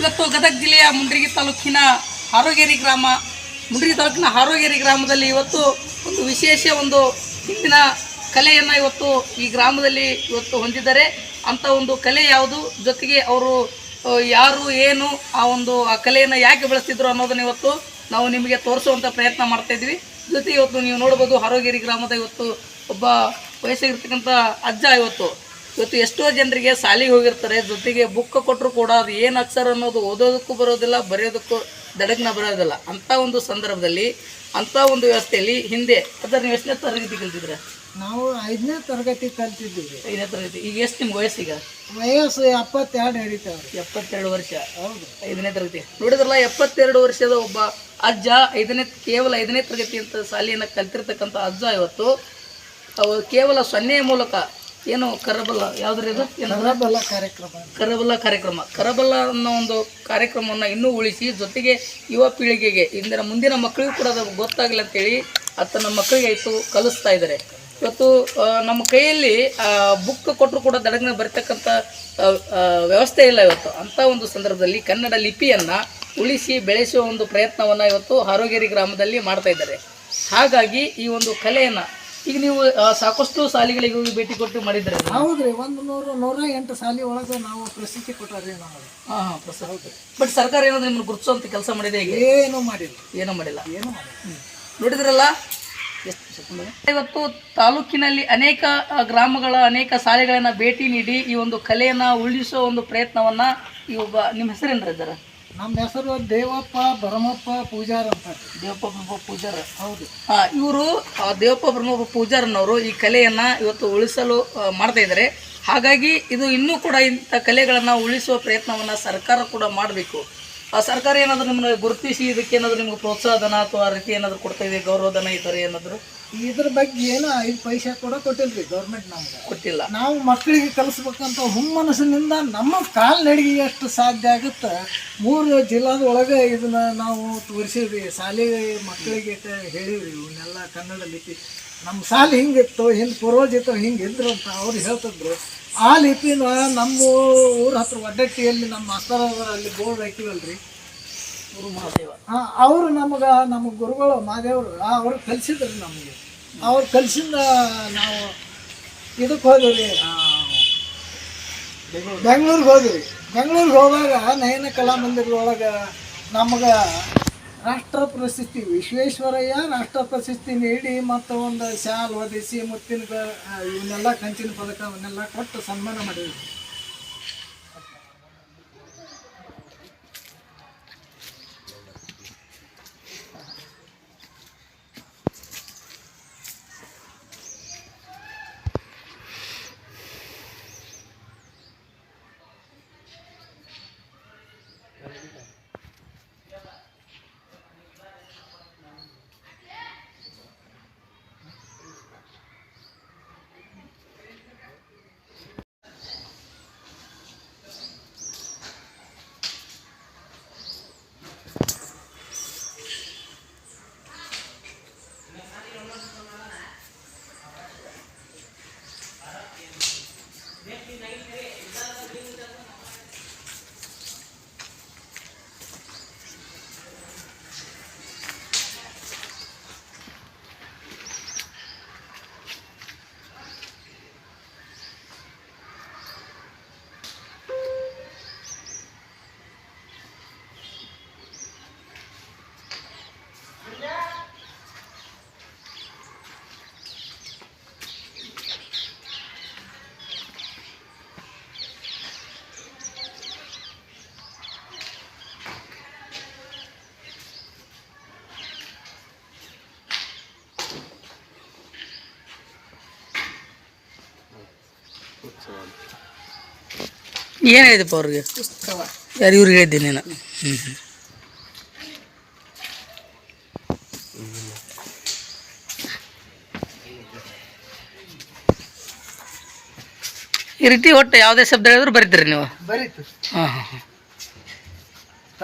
ಇವತ್ತು ಗದಗ ಜಿಲ್ಲೆಯ ಮುಂಡ್ರಿಗಿ ತಾಲೂಕಿನ ಹಾರೋಗೇರಿ ಗ್ರಾಮ, ಮುಂಡ್ರಿಗಿ ತಾಲೂಕಿನ ಹಾರೋಗೇರಿ ಗ್ರಾಮದಲ್ಲಿ ಇವತ್ತು ಒಂದು ವಿಶೇಷ ಒಂದು ಹಿಂದಿನ ಕಲೆಯನ್ನು ಇವತ್ತು ಈ ಗ್ರಾಮದಲ್ಲಿ ಇವತ್ತು ಹೊಂದಿದ್ದಾರೆ. ಅಂಥ ಒಂದು ಕಲೆ ಯಾವುದು, ಜೊತೆಗೆ ಅವರು ಯಾರು, ಏನು, ಆ ಕಲೆಯನ್ನು ಯಾಕೆ ಬೆಳೆಸ್ತಿದ್ರು ಅನ್ನೋದನ್ನು ಇವತ್ತು ನಾವು ನಿಮಗೆ ತೋರಿಸುವಂಥ ಪ್ರಯತ್ನ ಮಾಡ್ತಾಯಿದ್ವಿ. ಜೊತೆಗೆ ಇವತ್ತು ನೀವು ನೋಡ್ಬೋದು ಹಾರೋಗೇರಿ ಗ್ರಾಮದ ಇವತ್ತು ಒಬ್ಬ ವಯಸ್ಸಾಗಿರ್ತಕ್ಕಂಥ ಅಜ್ಜ ಇವತ್ತು ಎಷ್ಟೋ ಜನರಿಗೆ ಶಾಲೆಗೆ ಹೋಗಿರ್ತಾರೆ, ಜೊತೆಗೆ ಬುಕ್ ಕೊಟ್ಟರು ಕೂಡ ಅದು ಏನು ಅಕ್ಷರ ಅನ್ನೋದು ಓದೋದಕ್ಕೂ ಬರೋದಿಲ್ಲ, ಬರೆಯೋದಕ್ಕೂ ದಡಗ್ನ ಬರೋದಿಲ್ಲ. ಅಂಥ ಒಂದು ಸಂದರ್ಭದಲ್ಲಿ ಅಂಥ ಒಂದು ವ್ಯವಸ್ಥೆಯಲ್ಲಿ ಹಿಂದೆ ಅದರ ನೀವು ಎಷ್ಟನೇ ತರಗತಿ ಕಲ್ತಿದ್ರೆ? ನಾವು 5ನೇ ತರಗತಿ ಕಲ್ತಿದ್ವಿ. 5ನೇ ತರಗತಿ. ಈಗ ಎಷ್ಟು ನಿಮ್ಗೆ ವಯಸ್ಸೀಗ? ವಯಸ್ಸು 72 ನಡೀತಾವ್ರಿ. 72 ವರ್ಷ. ಹೌದು, 5ನೇ ತರಗತಿ. ನೋಡಿದ್ರಲ್ಲ, 72 ವರ್ಷದ ಒಬ್ಬ ಅಜ್ಜ ಕೇವಲ 5ನೇ ತರಗತಿ ಅಂತ ಶಾಲೆಯನ್ನು ಕಲ್ತಿರ್ತಕ್ಕಂಥ ಅಜ್ಜ ಇವತ್ತು ಕೇವಲ ಸೊನ್ನೆಯ ಮೂಲಕ ಏನು ಕರಬಲ್ಲ, ಯಾವುದ್ರ ಇದು ಕರಬಲ್ಲ ಕಾರ್ಯಕ್ರಮ ಅನ್ನೋ ಒಂದು ಕಾರ್ಯಕ್ರಮವನ್ನು ಇನ್ನೂ ಉಳಿಸಿ, ಜೊತೆಗೆ ಯುವ ಪೀಳಿಗೆಗೆ ಮುಂದಿನ ಮಕ್ಕಳಿಗೂ ಕೂಡ ಅದು ಗೊತ್ತಾಗಲಿ ಅಂತೇಳಿ ನಮ್ಮ ಮಕ್ಕಳಿಗೆ ಆಯಿತು ಕಲಿಸ್ತಾ ಇದ್ದಾರೆ. ಇವತ್ತು ನಮ್ಮ ಕೈಯಲ್ಲಿ ಬುಕ್ ಕೊಟ್ಟರು ಕೂಡ ದಡಗ್ನ ಬರ್ತಕ್ಕಂಥ ವ್ಯವಸ್ಥೆ ಇಲ್ಲ ಇವತ್ತು. ಅಂಥ ಒಂದು ಸಂದರ್ಭದಲ್ಲಿ ಕನ್ನಡ ಲಿಪಿಯನ್ನು ಉಳಿಸಿ ಬೆಳೆಸುವ ಒಂದು ಪ್ರಯತ್ನವನ್ನು ಇವತ್ತು ಹಾರೋಗೇರಿ ಗ್ರಾಮದಲ್ಲಿ ಮಾಡ್ತಾ ಇದ್ದಾರೆ. ಹಾಗಾಗಿ ಈ ಒಂದು ಕಲೆಯನ್ನು ಈಗ ನೀವು ಸಾಕಷ್ಟು ಶಾಲೆಗಳಿಗೆ ಹೋಗಿ ಭೇಟಿ ಕೊಟ್ಟು ಮಾಡಿದ್ರೆ? ಹೌದ್ರಿ, 108 ಶಾಲೆ ಒಳಗೆ ನಾವು ಪ್ರಸಿದ್ಧಿ ಕೊಟ್ಟಾರ್ರಿ ನಾವು. ಹೌದು. ಬಟ್ ಸರ್ಕಾರ ಏನಾದ್ರು ನಿಮ್ಮನ್ನು ಗುರುತಿಸುವಂಥ ಕೆಲಸ ಮಾಡಿದೆ? ಏನೂ ಮಾಡಿಲ್ಲ. ನೋಡಿದ್ರಲ್ಲ, ಇವತ್ತು ತಾಲೂಕಿನಲ್ಲಿ ಅನೇಕ ಗ್ರಾಮಗಳ ಅನೇಕ ಶಾಲೆಗಳನ್ನು ಭೇಟಿ ನೀಡಿ ಈ ಒಂದು ಕಲೆಯನ್ನು ಉಳಿಸುವ ಒಂದು ಪ್ರಯತ್ನವನ್ನು ಈ ಒಬ್ಬ, ನಿಮ್ಮ ಹೆಸರೇನ್ರ ಇದ್ದಾರೆ? ನಮ್ಮ ಹೆಸರು ದೇವಪ್ಪ ಭರಮಪ್ಪ ಪೂಜಾರ್ ಅಂತ. ದೇವಪ್ಪ ಭರಮಪ್ಪ ಪೂಜಾರ. ಹೌದು. ಇವರು ದೇವಪ್ಪ ಭರಮಪ್ಪ ಪೂಜಾರನವರು ಈ ಕಲೆಯನ್ನು ಇವತ್ತು ಉಳಿಸಲು ಮಾಡ್ತಾ ಇದ್ದಾರೆ. ಹಾಗಾಗಿ ಇದು ಇನ್ನೂ ಕೂಡ ಇಂಥ ಕಲೆಗಳನ್ನು ಉಳಿಸುವ ಪ್ರಯತ್ನವನ್ನು ಸರ್ಕಾರ ಕೂಡ ಮಾಡಬೇಕು. ಸರ್ಕಾರ ಏನಾದರೂ ನಿಮ್ಮನ್ನು ಗುರುತಿಸಿ ಇದಕ್ಕೆ ಏನಾದರೂ ನಿಮ್ಗೆ ಪ್ರೋತ್ಸಾಹ ಧನ ಅಥವಾ ಆ ರೀತಿ ಏನಾದರೂ ಕೊಡ್ತಾ ಇದೆ, ಗೌರವ ಧನ ಈ ಥರ ಏನಾದರೂ? ಇದ್ರ ಬಗ್ಗೆ ಏನು 5 ಪೈಸೆ ಕೂಡ ಕೊಟ್ಟಿಲ್ರಿ ಗೌರ್ಮೆಂಟ್, ನಮ್ಗೆ ಕೊಟ್ಟಿಲ್ಲ. ನಾವು ಮಕ್ಕಳಿಗೆ ಕಲಿಸ್ಬೇಕಂತ ಹುಮ್ಮನಸ್ಸಿನಿಂದ ನಮ್ಮ ಕಾಲ್ನಡಿಗೆ ಎಷ್ಟು ಸಾಧ್ಯ ಆಗುತ್ತೆ 3 ಜಿಲ್ಲಾದೊಳಗೆ ಇದನ್ನ ನಾವು ತೋರಿಸಿದ್ವಿ. ಶಾಲೆ ಮಕ್ಕಳಿಗೆ ಹೇಳಿವ್ರಿ ಇವನ್ನೆಲ್ಲ ಕನ್ನಡ ಲಿಪಿ. ನಮ್ಮ ಶಾಲೆ ಹಿಂಗಿತ್ತು, ಹಿಂದೆ ಪೂರ್ವಜಿತ್ತು, ಹಿಂಗಿದ್ರು ಅಂತ ಅವ್ರು ಹೇಳ್ತಿದ್ರು. ಆ ಲಿಪಿನ ನಮ್ಮ ಊರ ಹತ್ರ ಒಡ್ಡಟ್ಟಿಯಲ್ಲಿ ನಮ್ಮ ಮಾಸ್ತರ್ ಅಲ್ಲಿ ಬೋರ್ಡ್ ಹಾಕಿವಲ್ರಿ, ಗುರು ಮಹಾದೇವ. ಅವರು ನಮ್ಮ ಗುರುಗಳು ಮಹಾದೇವರು ಅವ್ರು ಕಲಿಸಿದ್ರು ನಮಗೆ. ಅವ್ರು ಕಲಿಸಿದ ನಾವು ಇದಕ್ಕೆ ಹೋದ್ರಿ, ಬೆಂಗಳೂರಿಗೆ ಹೋದಾಗ ನಯನ ಕಲಾಮಂದಿರದೊಳಗೆ ನಮಗೆ ರಾಷ್ಟ್ರ ಪ್ರಶಸ್ತಿ, ವಿಶ್ವೇಶ್ವರಯ್ಯ ರಾಷ್ಟ್ರ ಪ್ರಶಸ್ತಿ ನೀಡಿ ಮತ್ತು ಒಂದು ಶಾಲ್ ಒದಿಸಿ ಮುತ್ತಿನ ಇವನ್ನೆಲ್ಲ ಕಂಚಿನ ಪದಕ ಅವನ್ನೆಲ್ಲ ಕೊಟ್ಟು ಸನ್ಮಾನ ಮಾಡಿದ್ವಿ. ಏನು ಹೇಳಿದಪ್ಪ ಅವ್ರಿಗೆ? ಯಾರು ಇವ್ರಿಗೆ ಹೇಳಿದ್ದೀನಿ ನಾನು. ಈ ರೀತಿ ಒಟ್ಟು ಯಾವುದೇ ಶಬ್ದ ಹೇಳಿದ್ರು ಬರೀತೀರಿ ನೀವು? ಬರೀತೀವಿ. ಹಾಂ.